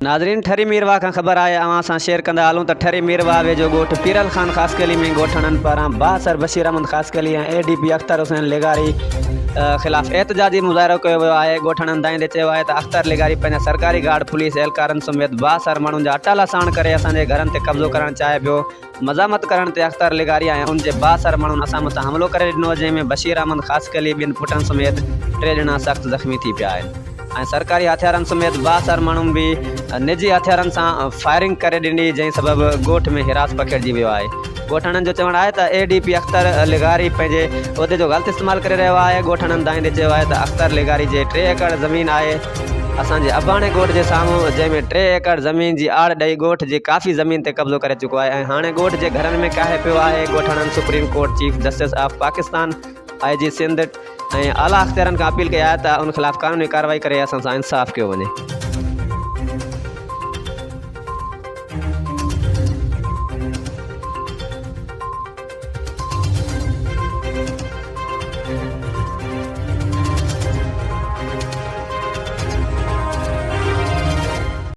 नाज़रीन, ठरी मीरवा का खबर आए अवां सां शेयर कंदा हलूं त ठरी मीरवा जो गोठ पीरल खान ख़ासकली में गोठणन पारां बासर बशीर अहमद ख़ासकली ऐं ADP अख्तर हुसैन लेगारी ख़िलाफ़ एहतजाजी मुज़ाहिरो कयो वियो आहे। गोठणन दाईंदे चयो आहे त अख्तर लेगारी पंहिंजा सरकारी गार्ड पुलिस एहलकारनि समेत बासर माण्हुनि जा अटाला साण करे असांजे घरनि ते कब्ज़ो करणु चाहे पियो। मज़ामत करण ते अख्तर लेगारी ऐं उनजे बासर माण्हुनि असां मथां हमलो करे ॾिनो, जंहिंमें बशीर अहमद ख़ासकली ॿिनि पुटनि समेत 3 ॼणा सख़्त ज़ख़्मी थी पिया आहिनि ऐं सरकारी हथियारनि समेत बासर माण्हुनि बि निजी हथियारनि सां फायरिंग करे ॾिनी, जंहिं सबबु ॻोठ में हिरास पखिड़िजी वियो आहे। ॻोठणनि जो चवणु आहे त ADP अख्तर लेगारी पंहिंजे उहिदे जो ग़लति इस्तेमालु करे रहियो आहे। ॻोठणनि दाईंदे चयो आहे त अख्तर लेगारी जे 3 एकड़ ज़मीन आहे असांजे अबाणे ॻोठ जे साम्हूं, जंहिंमें 3 एकड़ ज़मीन जी आड़ ॾेई ॻोठ जी काफ़ी ज़मीन ते कब्ज़ो करे चुको आहे ऐं हाणे ॻोठ जे घरनि में काहे पियो आहे। ॻोठणनि supreme court chief justice of Pakistan IG Sindh ऐं आला अख्तियारनि खां अपील कई आहे त उन ख़िलाफ़ क़ानूनी कार्रवाई करे असां सां इंसाफ़ कयो वञे।